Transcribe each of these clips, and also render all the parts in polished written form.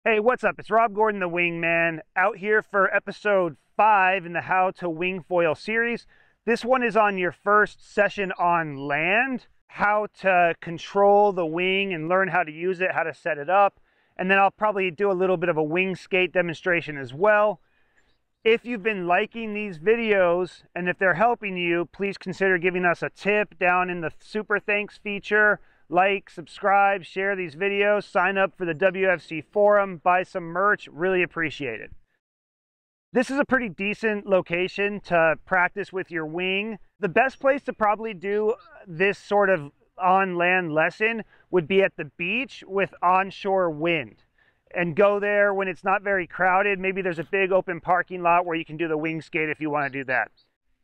Hey, what's up? It's Rob Gordon, the Wingman, out here for episode 5 in the How to Wingfoil series. This one is on your first session on land, how to control the wing and learn how to use it, how to set it up. And then I'll probably do a little bit of a wing skate demonstration as well. If you've been liking these videos and if they're helping you, please consider giving us a tip down in the super thanks feature. Like, subscribe, share these videos, sign up for the WFC forum, buy some merch, really appreciate it. This is a pretty decent location to practice with your wing. The best place to probably do this sort of on-land lesson would be at the beach with onshore wind. And go there when it's not very crowded. Maybe there's a big open parking lot where you can do the wing skate if you want to do that.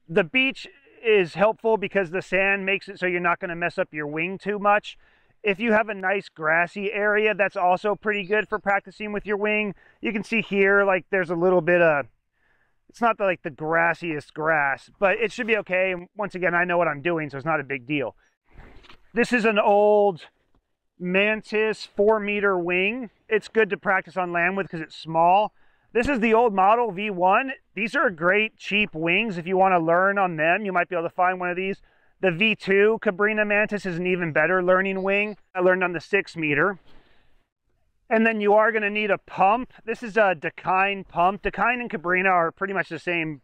The beach is helpful because the sand makes it so you're not going to mess up your wing too much. If you have a nice grassy area, that's also pretty good for practicing with your wing. You can see here, like there's a little bit of, it's not like the grassiest grass, but it should be okay. And once again, I know what I'm doing, so it's not a big deal. This is an old Mantis 4-meter wing. It's good to practice on land with because it's small. This is the old model V1. These are great cheap wings. If you want to learn on them, you might be able to find one of these. The V2 Cabrina Mantis is an even better learning wing. I learned on the 6-meter. And then you are going to need a pump. This is a Dakine pump. Dakine and Cabrina are pretty much the same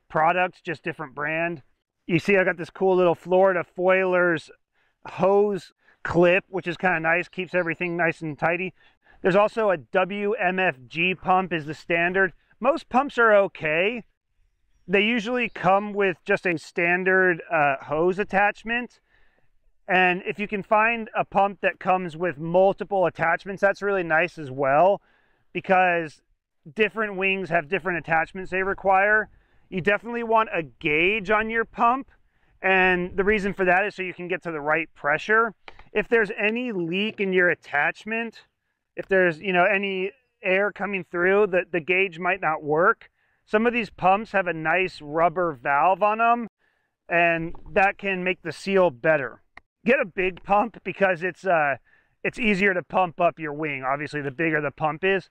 product, just different brand. You see I got this cool little Florida Foilers hose clip, which is kind of nice, keeps everything nice and tidy. There's also a WMFG pump is the standard. Most pumps are okay. They usually come with just a standard hose attachment. And if you can find a pump that comes with multiple attachments, that's really nice as well, because different wings have different attachments they require. You definitely want a gauge on your pump. And the reason for that is so you can get to the right pressure. If there's any leak in your attachment, if there's, any air coming through, the gauge might not work. Some of these pumps have a nice rubber valve on them, and that can make the seal better. Get a big pump because it's easier to pump up your wing. Obviously, the bigger the pump is.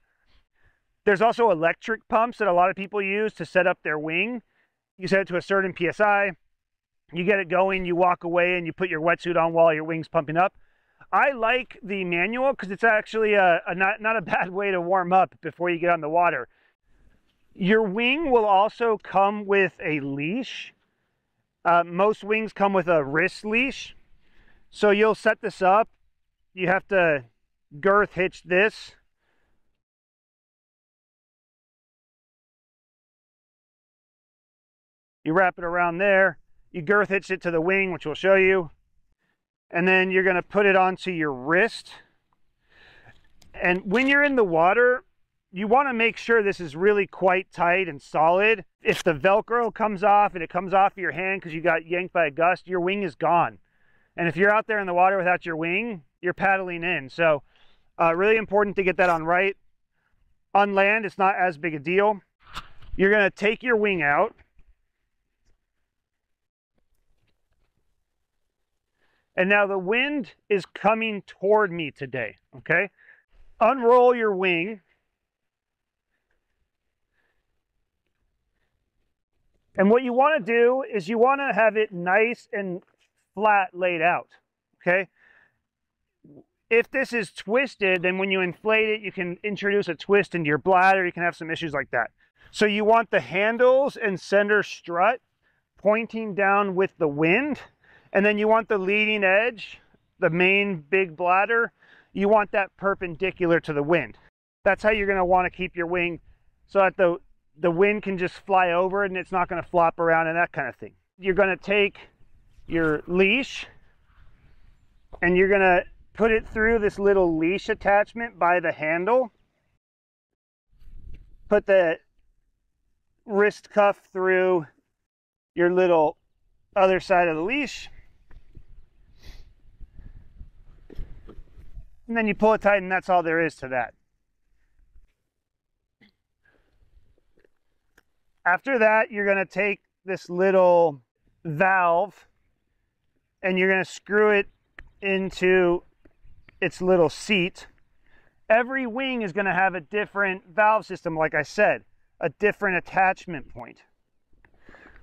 There's also electric pumps that a lot of people use to set up their wing. You set it to a certain PSI. You get it going, you walk away, and you put your wetsuit on while your wing's pumping up. I like the manual because it's actually not a bad way to warm up before you get on the water. Your wing will also come with a leash. Most wings come with a wrist leash. So you'll set this up. You have to girth hitch this. You wrap it around there. You girth hitch it to the wing, which we'll show you. And then you're going to put it onto your wrist. And when you're in the water, you want to make sure this is really quite tight and solid. If the Velcro comes off and it comes off your hand because you got yanked by a gust, your wing is gone. And if you're out there in the water without your wing, you're paddling in. So really important to get that on right. On land, it's not as big a deal. You're going to take your wing out. And now the wind is coming toward me today, okay? Unroll your wing. And what you want to do is you want to have it nice and flat laid out, okay? If this is twisted, then when you inflate it, you can introduce a twist into your bladder. You can have some issues like that. So you want the handles and center strut pointing down with the wind. And then you want the leading edge, the main big bladder, you want that perpendicular to the wind. That's how you're going to want to keep your wing so that the wind can just fly over it and it's not going to flop around and that kind of thing. You're going to take your leash and you're going to put it through this little leash attachment by the handle. Put the wrist cuff through your little other side of the leash. And then you pull it tight, and that's all there is to that. After that, you're going to take this little valve and you're going to screw it into its little seat. Every wing is going to have a different valve system, like I said, a different attachment point.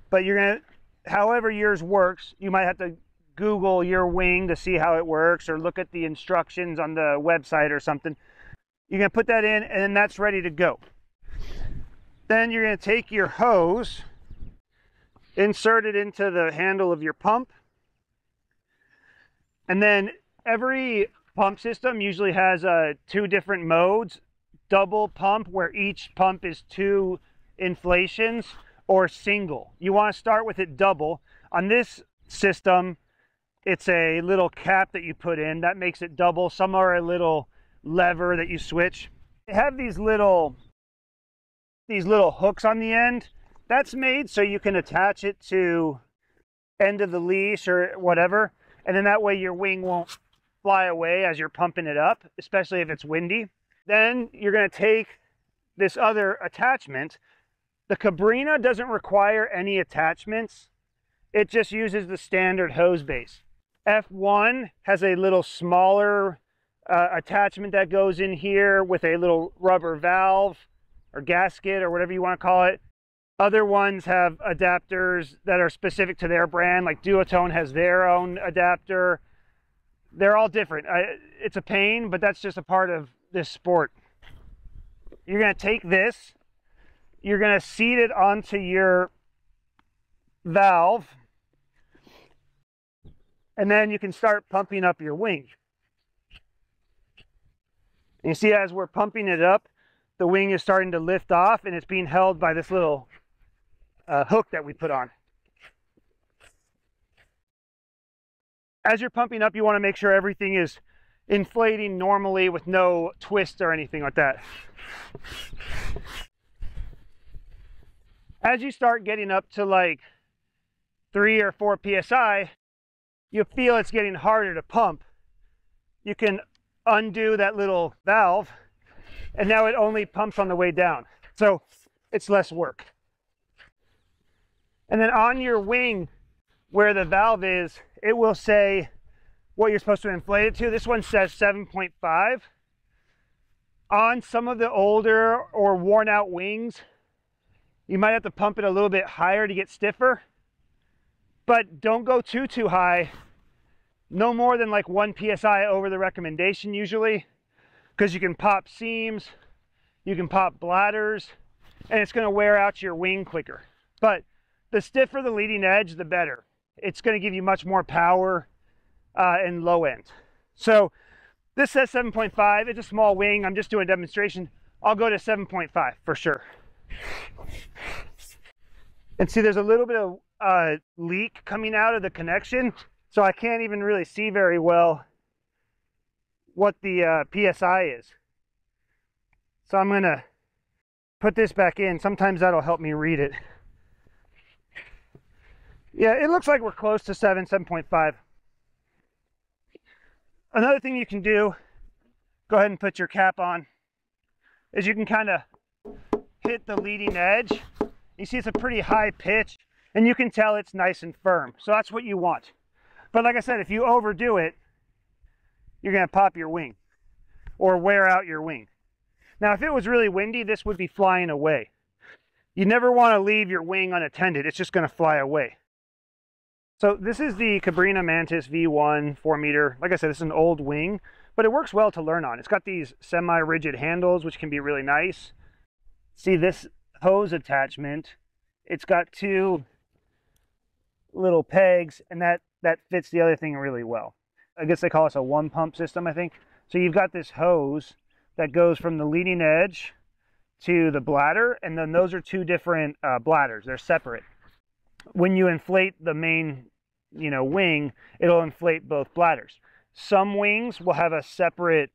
But you're going to, however yours works, you might have to Google your wing to see how it works, or look at the instructions on the website or something. You're going to put that in, and then that's ready to go. Then you're going to take your hose, insert it into the handle of your pump, and then every pump system usually has two different modes: double pump, where each pump is 2 inflations, or single. You want to start with it double. On this system, it's a little cap that you put in that makes it double. Some are a little lever that you switch. They have these little hooks on the end. That's made so you can attach it to end of the leash or whatever, and then that way your wing won't fly away as you're pumping it up, especially if it's windy. Then you're going to take this other attachment. The Cabrina doesn't require any attachments. It just uses the standard hose base. F1 has a little smaller attachment that goes in here with a little rubber valve or gasket or whatever you want to call it. Other ones have adapters that are specific to their brand, like Duotone has their own adapter. They're all different. It's a pain, but that's just a part of this sport. You're going to take this, you're going to seat it onto your valve, and then you can start pumping up your wing. And you see, as we're pumping it up, the wing is starting to lift off, and it's being held by this little hook that we put on. As you're pumping up, you want to make sure everything is inflating normally with no twist or anything like that. As you start getting up to like 3 or 4 psi, you feel it's getting harder to pump. You can undo that little valve, and now it only pumps on the way down, so it's less work. And then on your wing, where the valve is, it will say what you're supposed to inflate it to. This one says 7.5. On some of the older or worn out wings, you might have to pump it a little bit higher to get stiffer, but don't go too high. No more than like 1 psi over the recommendation usually, because you can pop seams, you can pop bladders, and it's going to wear out your wing quicker. But the stiffer the leading edge, the better. It's going to give you much more power and low end. So this says 7.5. It's a small wing. I'm just doing a demonstration. I'll go to 7.5 for sure. And see, there's a little bit of leak coming out of the connection, so I can't even really see very well what the PSI is. So I'm going to put this back in. Sometimes that'll help me read it. Yeah, it looks like we're close to 7.5. Another thing you can do, go ahead and put your cap on, is you can kind of hit the leading edge. You see it's a pretty high pitch, and you can tell it's nice and firm. So that's what you want. But like I said, if you overdo it, you're going to pop your wing or wear out your wing. Now, if it was really windy, this would be flying away. You never want to leave your wing unattended. It's just going to fly away. So this is the Cabrina Mantis V1 4 meter. Like I said, this is an old wing, but it works well to learn on. It's got these semi-rigid handles, which can be really nice. See this hose attachment? It's got 2 little pegs, and that fits the other thing really well. I guess they call this a 1 pump system, I think. So you've got this hose that goes from the leading edge to the bladder, and then those are 2 different bladders. They're separate. When you inflate the main wing, it'll inflate both bladders. Some wings will have a separate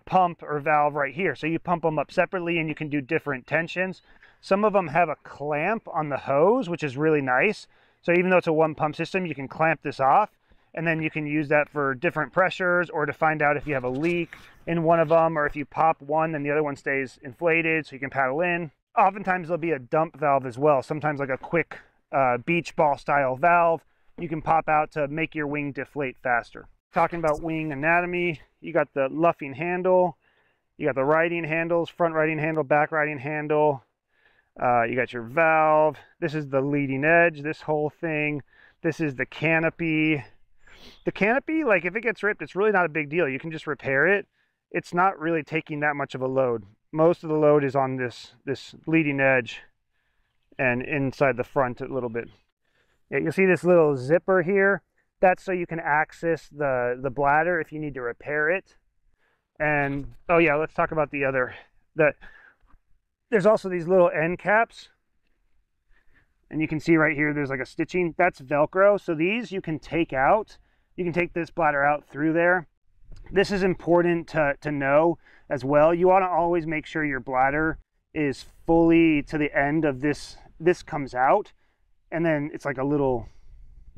pump or valve right here, so you pump them up separately and you can do different tensions. Some of them have a clamp on the hose, which is really nice. So even though it's a 1 pump system, you can clamp this off, and then you can use that for different pressures, or to find out if you have a leak in one of them, or if you pop one then the other one stays inflated so you can paddle in. Oftentimes there'll be a dump valve as well, sometimes like a quick beach ball style valve you can pop out to make your wing deflate faster. Talking about wing anatomy, you got the luffing handle. You got the righting handles, front righting handle, back righting handle. You got your valve. This is the leading edge, this whole thing. This is the canopy. The canopy, like if it gets ripped, it's really not a big deal. You can just repair it. It's not really taking that much of a load. Most of the load is on this leading edge and inside the front a little bit. Yeah, you'll see this little zipper here. That's so you can access the bladder if you need to repair it. And oh yeah, let's talk about the other. There's also these little end caps. And you can see right here, there's like a stitching. That's Velcro. So these you can take out. You can take this bladder out through there. This is important to know as well. You want to always make sure your bladder is fully to the end of this. This comes out, and then it's like a little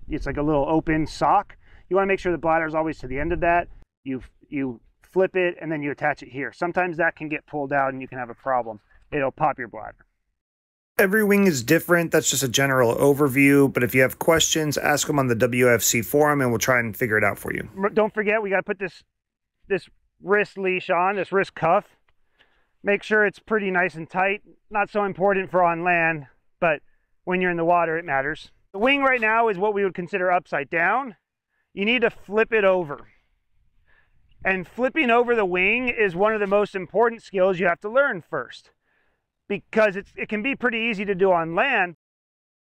open sock. You want to make sure the bladder is always to the end of that. You flip it, and then you attach it here. Sometimes that can get pulled out, and you can have a problem. It'll pop your bladder. Every wing is different. That's just a general overview. But if you have questions, ask them on the WFC forum and we'll try and figure it out for you. Don't forget, we got to put this wrist leash on, this wrist cuff. Make sure it's pretty nice and tight. Not so important for on land, but when you're in the water, it matters. The wing right now is what we would consider upside down. You need to flip it over. And flipping over the wing is one of the most important skills you have to learn first, because it can be pretty easy to do on land,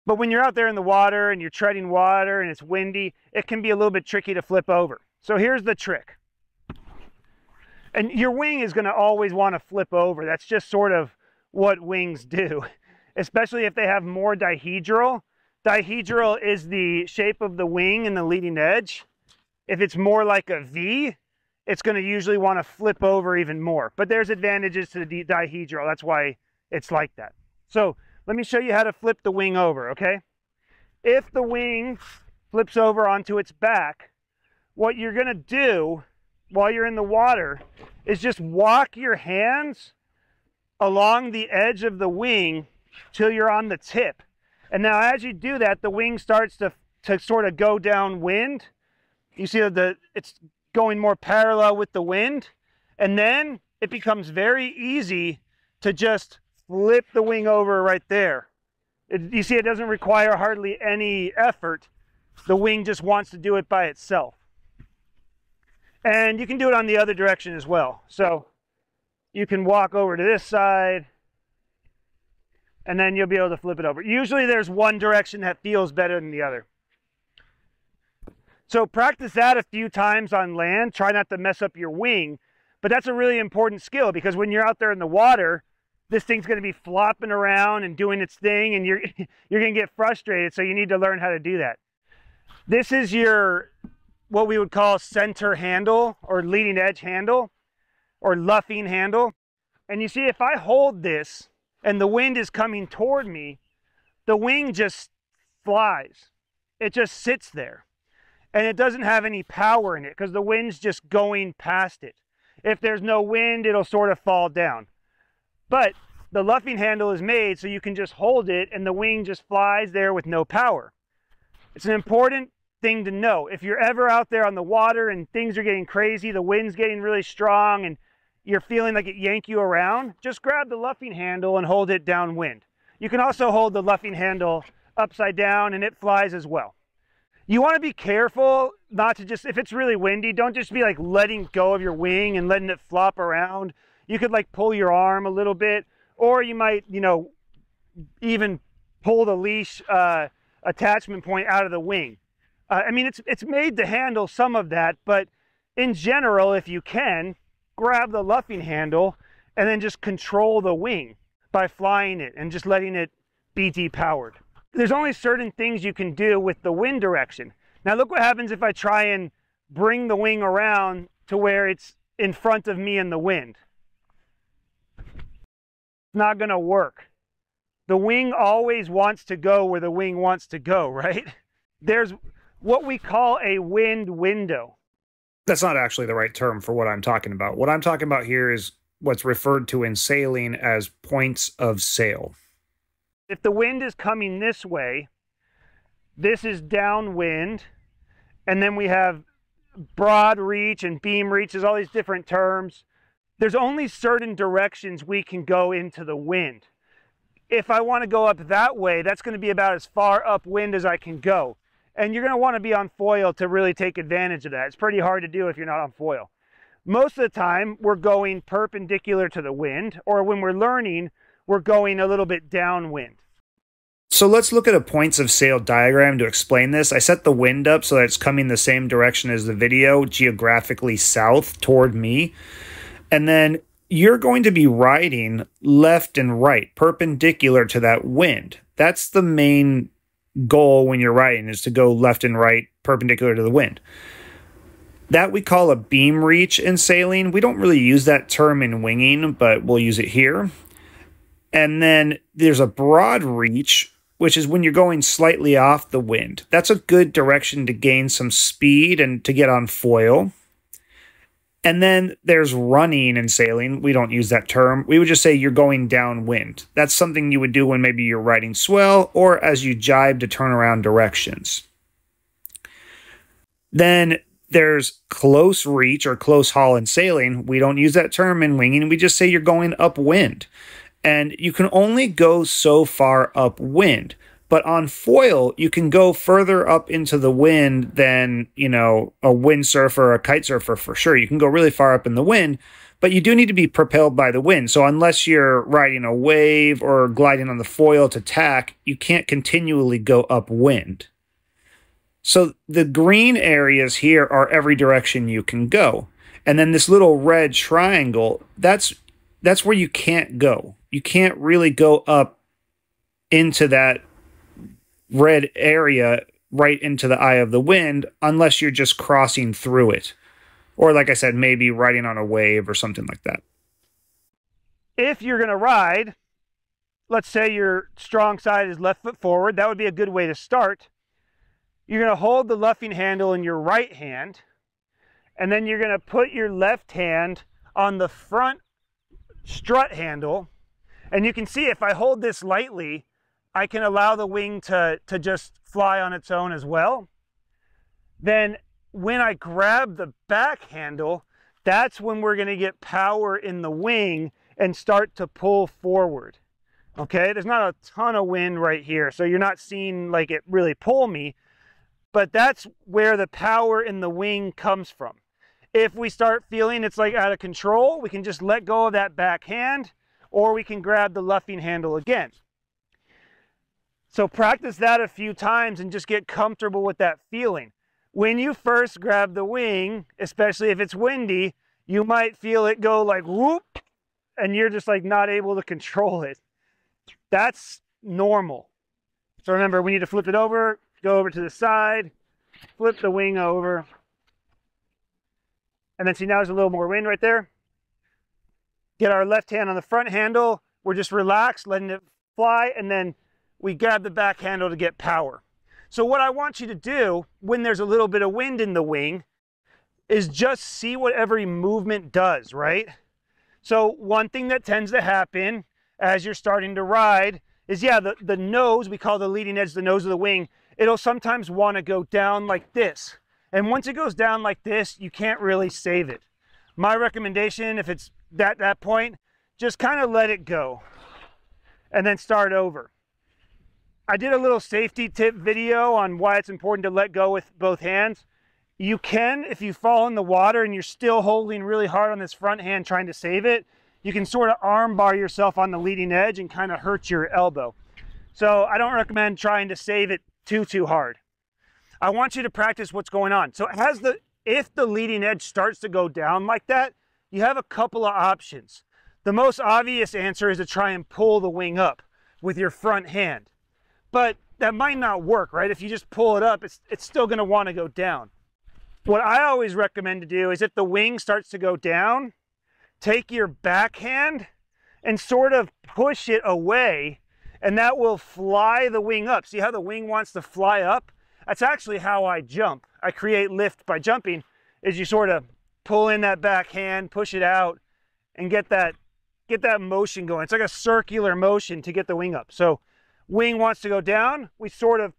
but when you're out there in the water and you're treading water and it's windy, it can be a little bit tricky to flip over. So here's the trick. And your wing is going to always want to flip over. That's just sort of what wings do, especially if they have more dihedral. Dihedral is the shape of the wing and the leading edge. If it's more like a V, it's going to usually want to flip over even more. But there's advantages to the dihedral. That's why it's like that. So let me show you how to flip the wing over, okay? If the wing flips over onto its back, what you're going to do while you're in the water is just walk your hands along the edge of the wing till you're on the tip. And now as you do that, the wing starts to sort of go downwind. You see that it's going more parallel with the wind. And then it becomes very easy to just flip the wing over right there. You see, it doesn't require hardly any effort. The wing just wants to do it by itself. And you can do it on the other direction as well. So you can walk over to this side, and then you'll be able to flip it over. Usually there's one direction that feels better than the other. So practice that a few times on land. Try not to mess up your wing. But that's a really important skill, because when you're out there in the water, this thing's going to be flopping around and doing its thing, and you're going to get frustrated, so you need to learn how to do that. This is your, what we would call center handle, or leading edge handle, or luffing handle. And you see, if I hold this and the wind is coming toward me, the wing just flies. It just sits there. And it doesn't have any power in it because the wind's just going past it. If there's no wind, it'll sort of fall down. But the luffing handle is made so you can just hold it and the wing just flies there with no power. It's an important thing to know. If you're ever out there on the water and things are getting crazy, the wind's getting really strong and you're feeling like it yank you around, just grab the luffing handle and hold it downwind. You can also hold the luffing handle upside down and it flies as well. You want to be careful not to just, if it's really windy, don't just be like letting go of your wing and letting it flop around. You could like pull your arm a little bit, or you might, you know, even pull the leash attachment point out of the wing. I mean, it's made to handle some of that, but in general, if you can, grab the luffing handle and then just control the wing by flying it and just letting it be depowered. There's only certain things you can do with the wind direction. Now look what happens if I try and bring the wing around to where it's in front of me in the wind. It's not going to work. The wing always wants to go where the wing wants to go, right? There's what we call a wind window. That's not actually the right term for what I'm talking about. What I'm talking about here is what's referred to in sailing as points of sail. If the wind is coming this way, this is downwind, and then we have broad reach and beam reach. There's all these different terms. there's only certain directions we can go into the wind. If I want to go up that way, that's going to be about as far upwind as I can go. And you're going to want to be on foil to really take advantage of that. It's pretty hard to do if you're not on foil. Most of the time, we're going perpendicular to the wind, or when we're learning, we're going a little bit downwind. So let's look at a points of sail diagram to explain this. I set the wind up so that it's coming the same direction as the video, geographically south toward me. And then you're going to be riding left and right, perpendicular to that wind. That's the main goal when you're riding, is to go left and right, perpendicular to the wind. That we call a beam reach in sailing. We don't really use that term in winging, but we'll use it here. And then there's a broad reach, which is when you're going slightly off the wind. That's a good direction to gain some speed and to get on foil. And then there's running in sailing. We don't use that term. We would just say you're going downwind. That's something you would do when maybe you're riding swell or as you jibe to turn around directions. Then there's close reach or close haul in sailing. We don't use that term in winging. We just say you're going upwind. And you can only go so far upwind. But on foil, you can go further up into the wind than, you know, a windsurfer or a kite surfer for sure. You can go really far up in the wind, but you do need to be propelled by the wind. So unless you're riding a wave or gliding on the foil to tack, you can't continually go upwind. So the green areas here are every direction you can go. And then this little red triangle, that's where you can't go. You can't really go up into that red area right into the eye of the wind unless you're just crossing through it. Or like I said, maybe riding on a wave or something like that. If you're going to ride, let's say your strong side is left foot forward, that would be a good way to start. You're going to hold the luffing handle in your right hand, and then you're going to put your left hand on the front strut handle. And you can see if I hold this lightly, I can allow the wing to just fly on its own as well. Then when I grab the back handle, that's when we're going to get power in the wing and start to pull forward. Okay, there's not a ton of wind right here, so you're not seeing like it really pull me, but that's where the power in the wing comes from. If we start feeling it's like out of control, we can just let go of that back hand, or we can grab the luffing handle again. So practice that a few times and just get comfortable with that feeling. When you first grab the wing, especially if it's windy, you might feel it go like whoop, and you're just like not able to control it. That's normal. So remember, we need to flip it over, go over to the side, flip the wing over. And then see, now there's a little more wind right there. Get our left hand on the front handle. We're just relaxed, letting it fly, and then we grab the back handle to get power. So what I want you to do when there's a little bit of wind in the wing is just see what every movement does, right? So one thing that tends to happen as you're starting to ride is, yeah, the nose, we call the leading edge the nose of the wing, it'll sometimes want to go down like this. And once it goes down like this, you can't really save it. My recommendation, if it's at that point, just kind of let it go and then start over. I did a little safety tip video on why it's important to let go with both hands. You can, if you fall in the water and you're still holding really hard on this front hand trying to save it, you can sort of arm bar yourself on the leading edge and kind of hurt your elbow. So I don't recommend trying to save it too hard. I want you to practice what's going on. So if the leading edge starts to go down like that, you have a couple of options. The most obvious answer is to try and pull the wing up with your front hand. But that might not work, right? If you just pull it up, it's still going to want to go down. What I always recommend to do is if the wing starts to go down, take your backhand and sort of push it away, and that will fly the wing up. See how the wing wants to fly up? That's actually how I jump. I create lift by jumping, is you sort of pull in that backhand, push it out, and get that motion going. It's like a circular motion to get the wing up. So wing wants to go down, we sort of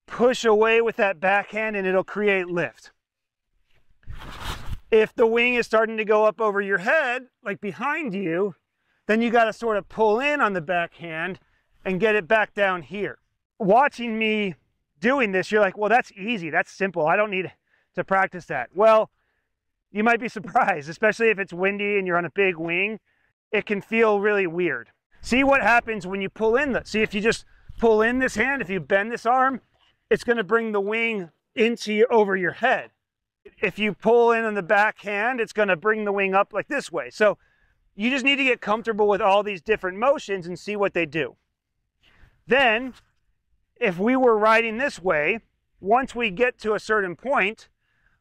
push away with that backhand and it'll create lift. If the wing is starting to go up over your head, like behind you, then you got to sort of pull in on the backhand and get it back down here. Watching me doing this, you're like, well, that's easy, that's simple, I don't need to practice that. Well, you might be surprised, especially if it's windy and you're on a big wing. It can feel really weird. See what happens when you pull in see if you just pull in this hand, if you bend this arm, it's going to bring the wing over your head. If you pull in on the backhand, it's going to bring the wing up like this way. So you just need to get comfortable with all these different motions and see what they do. Then, if we were riding this way, once we get to a certain point,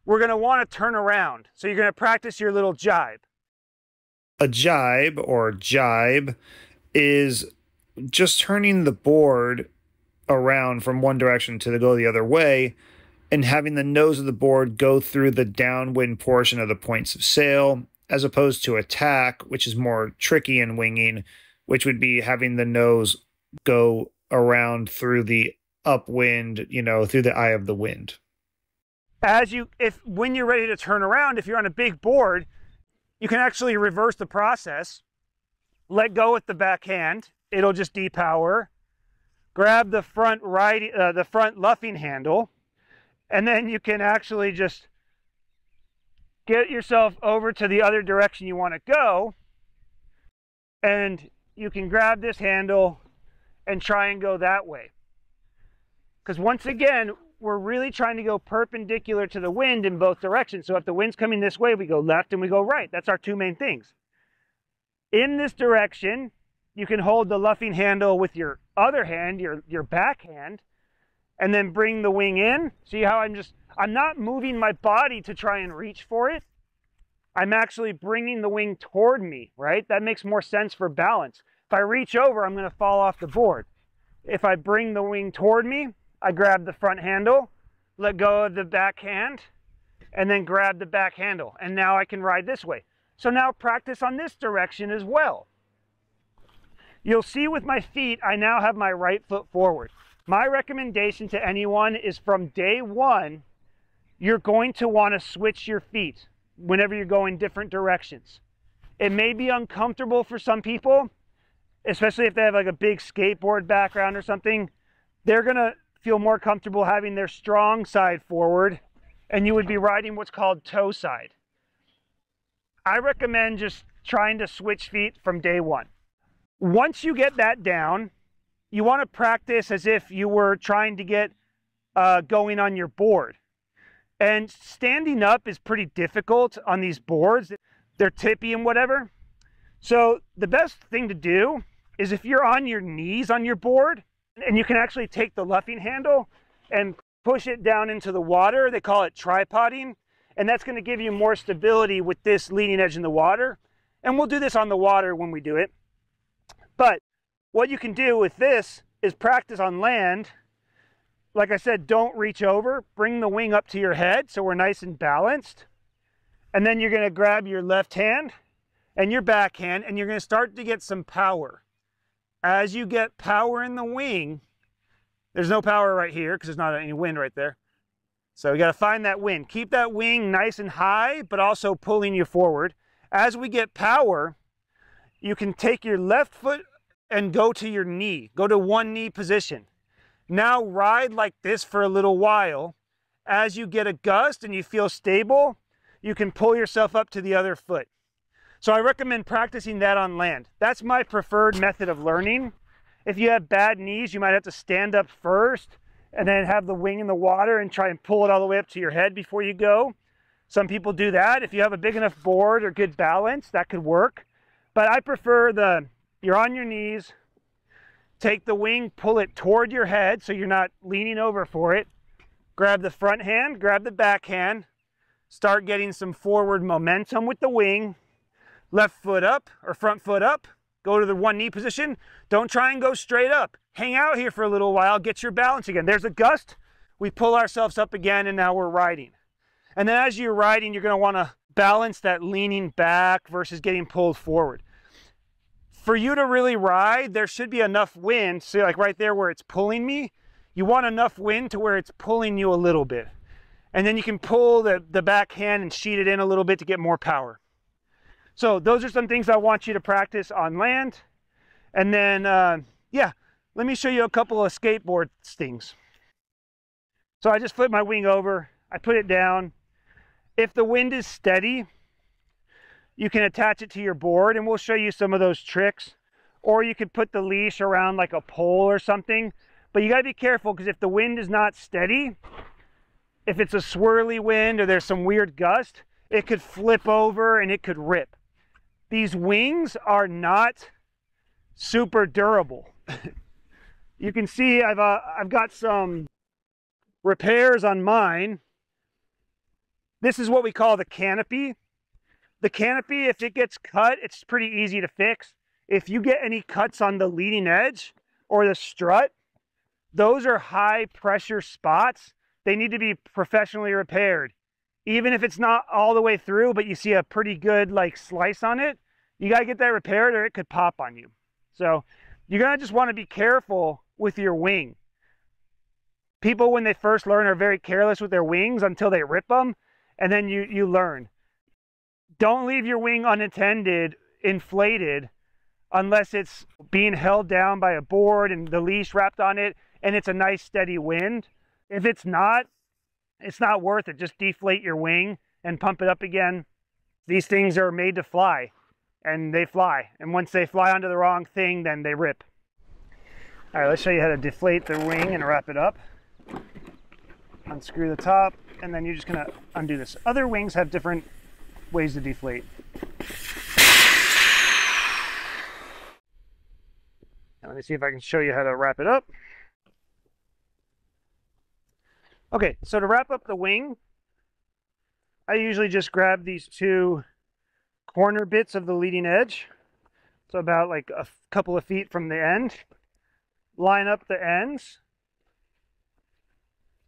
we're going to want to turn around. So you're going to practice your little jibe. A jibe or jibe is just turning the board around from one direction to go the other way and having the nose of the board go through the downwind portion of the points of sail, as opposed to attack, which is more tricky in winging, which would be having the nose go around through the upwind, through the eye of the wind. When you're ready to turn around, if you're on a big board, you can actually reverse the process, let go with the backhand, it'll just depower, grab the front luffing handle, and then you can actually just get yourself over to the other direction you want to go, and you can grab this handle and try and go that way. Because once again, we're really trying to go perpendicular to the wind in both directions. So if the wind's coming this way, we go left and we go right. That's our two main things. In this direction, you can hold the luffing handle with your other hand, your backhand, and then bring the wing in. See how I'm not moving my body to try and reach for it. I'm actually bringing the wing toward me, right? That makes more sense for balance. If I reach over, I'm going to fall off the board. If I bring the wing toward me, I grab the front handle, let go of the backhand, and then grab the back handle. And now I can ride this way. So now practice on this direction as well. You'll see with my feet, I now have my right foot forward. My recommendation to anyone is from day one, you're going to want to switch your feet whenever you're going different directions. It may be uncomfortable for some people, especially if they have like a big skateboard background or something. They're going to feel more comfortable having their strong side forward, and you would be riding what's called toe side. I recommend just trying to switch feet from day one. Once you get that down, you want to practice as if you were trying to get going on your board. And standing up is pretty difficult on these boards. They're tippy and whatever. So the best thing to do is if you're on your knees on your board, and you can actually take the luffing handle and push it down into the water. They call it tripoding. And that's going to give you more stability with this leading edge in the water. And we'll do this on the water when we do it. But what you can do with this is practice on land. Like I said, don't reach over. Bring the wing up to your head so we're nice and balanced. And then you're going to grab your left hand and your backhand, and you're going to start to get some power. As you get power in the wing, there's no power right here because there's not any wind right there. So you got to find that wind. Keep that wing nice and high, but also pulling you forward. As we get power, you can take your left foot and go to your knee. Go to one knee position. Now ride like this for a little while. As you get a gust and you feel stable, you can pull yourself up to the other foot. So I recommend practicing that on land. That's my preferred method of learning. If you have bad knees, you might have to stand up first and then have the wing in the water and try and pull it all the way up to your head before you go. Some people do that. If you have a big enough board or good balance, that could work. But I prefer you're on your knees, take the wing, pull it toward your head so you're not leaning over for it. Grab the front hand, grab the back hand, start getting some forward momentum with the wing. Left foot up or front foot up, go to the one knee position. Don't try and go straight up. Hang out here for a little while, get your balance again. There's a gust, we pull ourselves up again, and now we're riding. And then as you're riding, you're going to want to balance that leaning back versus getting pulled forward. For you to really ride, there should be enough wind. See, like right there where it's pulling me, you want enough wind to where it's pulling you a little bit. And then you can pull the backhand and sheet it in a little bit to get more power. So those are some things I want you to practice on land. And then, yeah, let me show you a couple of skateboard things. So I just flip my wing over, I put it down. If the wind is steady, you can attach it to your board, and we'll show you some of those tricks. Or you could put the leash around like a pole or something. But you gotta be careful, because if the wind is not steady, if it's a swirly wind or there's some weird gust, it could flip over and it could rip. These wings are not super durable. You can see I've got some repairs on mine. This is what we call the canopy. The canopy, if it gets cut, it's pretty easy to fix. If you get any cuts on the leading edge or the strut, those are high pressure spots. They need to be professionally repaired. Even if it's not all the way through, but you see a pretty good like slice on it, you gotta get that repaired or it could pop on you. So you're gonna just wanna be careful with your wing. People, when they first learn, are very careless with their wings until they rip them, and then you learn. Don't leave your wing unattended, inflated, unless it's being held down by a board and the leash wrapped on it, and it's a nice steady wind. If it's not worth it. Just deflate your wing and pump it up again. These things are made to fly, and they fly. And once they fly onto the wrong thing, then they rip. All right, let's show you how to deflate the wing and wrap it up. Unscrew the top, and then you're just gonna undo this. Other wings have different ways to deflate. Now, let me see if I can show you how to wrap it up. Okay, so to wrap up the wing, I usually just grab these two corner bits of the leading edge. So about like a couple of feet from the end. Line up the ends.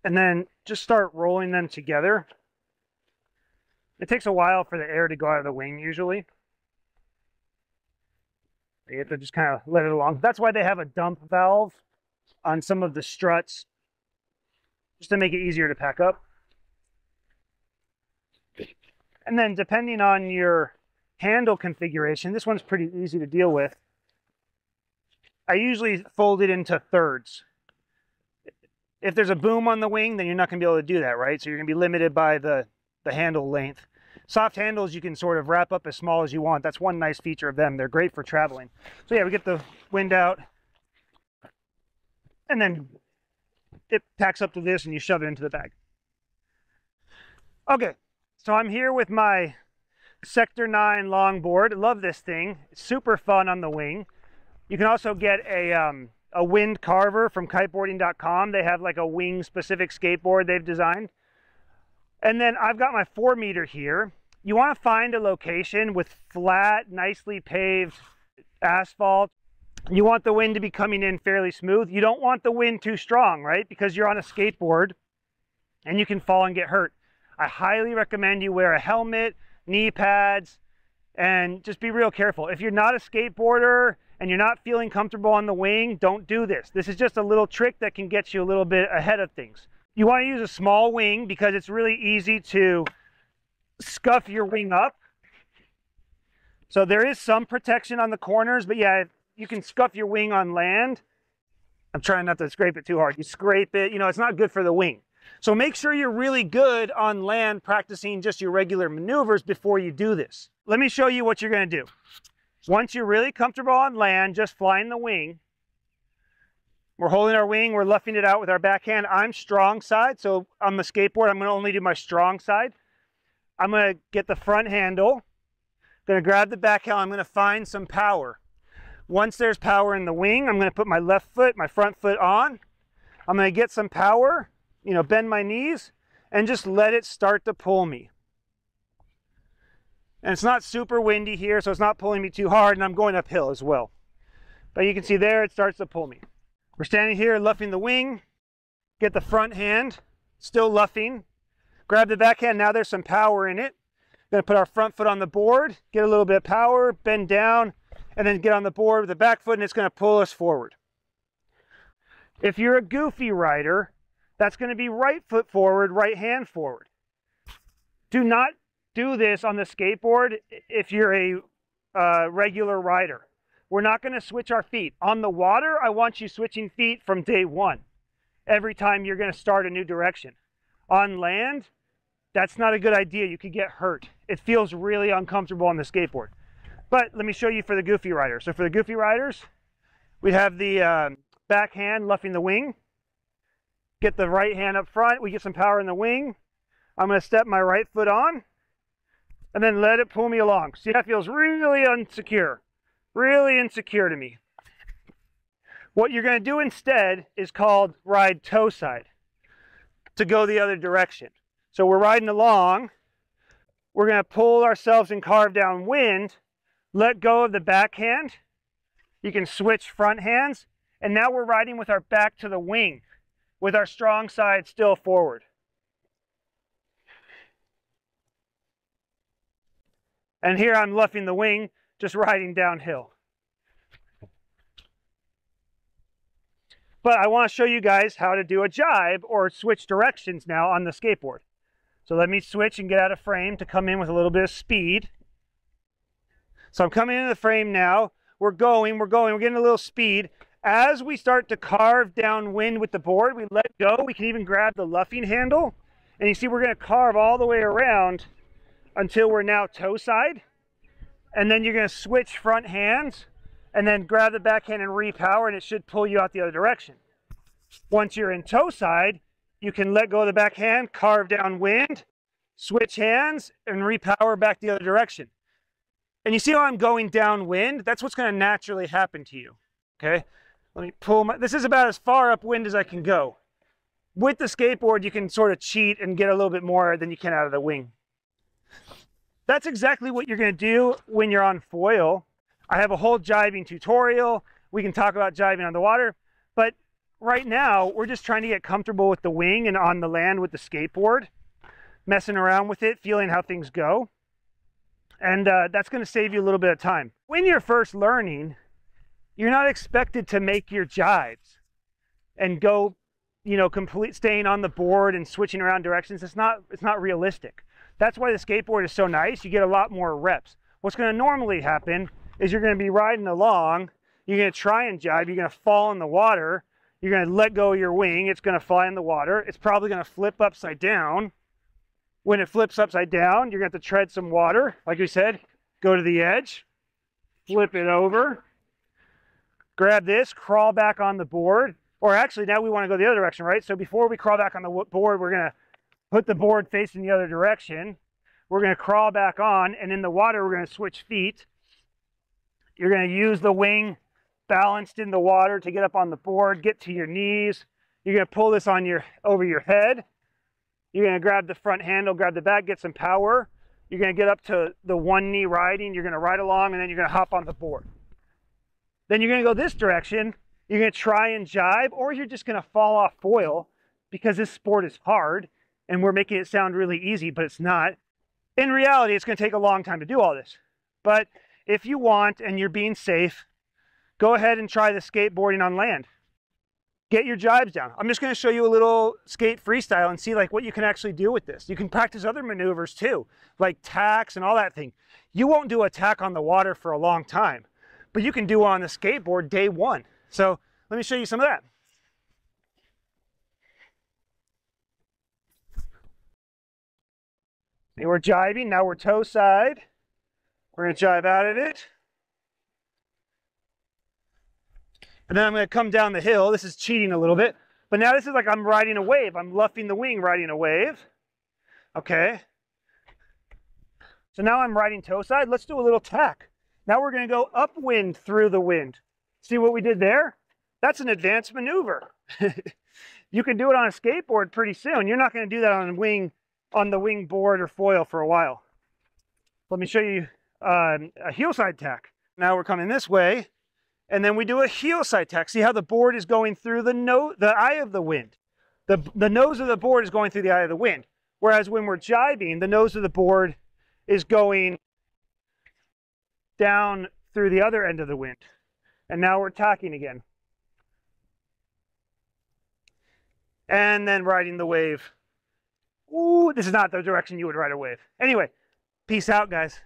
And then just start rolling them together. It takes a while for the air to go out of the wing usually. You have to just kind of let it along. That's why they have a dump valve on some of the struts, just to make it easier to pack up. And then depending on your handle configuration, this one's pretty easy to deal with. I usually fold it into thirds. If there's a boom on the wing, then you're not going to be able to do that, right? So you're going to be limited by the handle length. Soft handles you can sort of wrap up as small as you want. That's one nice feature of them. They're great for traveling. So yeah, we get the wind out, and then it packs up to this and you shove it into the bag. Okay, so I'm here with my Sector 9 longboard. I love this thing. It's super fun on the wing. You can also get a wind carver from kiteboarding.com. They have like a wing specific skateboard they've designed. And then I've got my 4-meter here. You want to find a location with flat, nicely paved asphalt. You want the wind to be coming in fairly smooth. You don't want the wind too strong, right? Because you're on a skateboard and you can fall and get hurt. I highly recommend you wear a helmet, knee pads, and just be real careful. If you're not a skateboarder and you're not feeling comfortable on the wing, don't do this. This is just a little trick that can get you a little bit ahead of things. You want to use a small wing because it's really easy to scuff your wing up. So there is some protection on the corners, but yeah, you can scuff your wing on land. I'm trying not to scrape it too hard. You scrape it, you know, it's not good for the wing. So make sure you're really good on land practicing just your regular maneuvers before you do this. Let me show you what you're going to do. Once you're really comfortable on land, just flying the wing, we're holding our wing, we're luffing it out with our backhand. I'm strong side, so on the skateboard, I'm going to only do my strong side. I'm going to get the front handle, going to grab the backhand, I'm going to find some power. Once there's power in the wing, I'm going to put my left foot, my front foot on. I'm going to get some power, you know, bend my knees, and just let it start to pull me. And it's not super windy here, so it's not pulling me too hard, and I'm going uphill as well. But you can see there, it starts to pull me. We're standing here luffing the wing, get the front hand, still luffing, grab the backhand, now there's some power in it. Gonna put our front foot on the board, get a little bit of power, bend down, and then get on the board with the back foot, and it's gonna pull us forward. If you're a goofy rider, That's going to be right foot forward, right hand forward. Do not do this on the skateboard if you're a regular rider. We're not going to switch our feet. On the water, I want you switching feet from day one, every time you're going to start a new direction. On land, that's not a good idea. You could get hurt. It feels really uncomfortable on the skateboard. But let me show you for the goofy riders. So for the goofy riders, we have the back hand luffing the wing. Get the right hand up front. We get some power in the wing. I'm going to step my right foot on and then let it pull me along. See, that feels really insecure. Really insecure to me. What you're going to do instead is called ride toe side to go the other direction. So we're riding along. We're going to pull ourselves and carve down wind. Let go of the backhand. You can switch front hands. And now we're riding with our back to the wing, with our strong side still forward. And here I'm luffing the wing, just riding downhill. But I want to show you guys how to do a jibe or switch directions now on the skateboard. So let me switch and get out of frame to come in with a little bit of speed. So I'm coming into the frame now. We're getting a little speed. As we start to carve down wind with the board, we let go. We can even grab the luffing handle. And you see we're going to carve all the way around until we're now toe side. And then you're going to switch front hands and then grab the backhand and repower, and it should pull you out the other direction. Once you're in toe side, you can let go of the backhand, carve down wind, switch hands, and repower back the other direction. And you see how I'm going downwind? That's what's going to naturally happen to you. Okay? Let me pull my... This is about as far upwind as I can go. With the skateboard, you can sort of cheat and get a little bit more than you can out of the wing. That's exactly what you're going to do when you're on foil. I have a whole jibing tutorial. We can talk about jibing on the water. But right now, we're just trying to get comfortable with the wing and on the land with the skateboard. Messing around with it, feeling how things go. And that's going to save you a little bit of time. When you're first learning, you're not expected to make your jibes and go, you know, staying on the board and switching around directions. It's not realistic. That's why the skateboard is so nice. You get a lot more reps. What's going to normally happen is you're going to be riding along. You're going to try and jibe. You're going to fall in the water. You're going to let go of your wing. It's going to fly in the water. It's probably going to flip upside down. When it flips upside down, you're going to have to tread some water. Like we said, go to the edge, flip it over, grab this, crawl back on the board. Or actually, now we want to go the other direction, right? So before we crawl back on the board, we're going to put the board facing the other direction. We're going to crawl back on, and in the water, we're going to switch feet. You're going to use the wing balanced in the water to get up on the board, get to your knees. You're going to pull this on over your head. You're going to grab the front handle, grab the back, get some power. You're going to get up to the one knee riding. You're going to ride along, and then you're going to hop on the board. Then you're going to go this direction. You're going to try and jibe, or you're just going to fall off foil because this sport is hard, and we're making it sound really easy, but it's not. In reality, it's going to take a long time to do all this. But if you want and you're being safe, go ahead and try the skateboarding on land. Get your jibes down. I'm just going to show you a little skate freestyle and see like what you can actually do with this. You can practice other maneuvers too, like tacks and all that thing. You won't do a tack on the water for a long time, but you can do on the skateboard day one. So let me show you some of that. See, we're jibing, now we're toe side. We're going to jibe out of it. And then I'm going to come down the hill. This is cheating a little bit. But now this is like I'm riding a wave. I'm luffing the wing, riding a wave. Okay. So now I'm riding toe side. Let's do a little tack. Now we're going to go upwind through the wind. See what we did there? That's an advanced maneuver. You can do it on a skateboard pretty soon. You're not going to do that on the wing board or foil for a while. Let me show you a heel side tack. Now we're coming this way. And then we do a heel side tack. See how the board is going through the eye of the wind. The nose of the board is going through the eye of the wind. Whereas when we're jibing, the nose of the board is going down through the other end of the wind. And now we're tacking again. and then riding the wave. Ooh, this is not the direction you would ride a wave. Anyway, peace out, guys.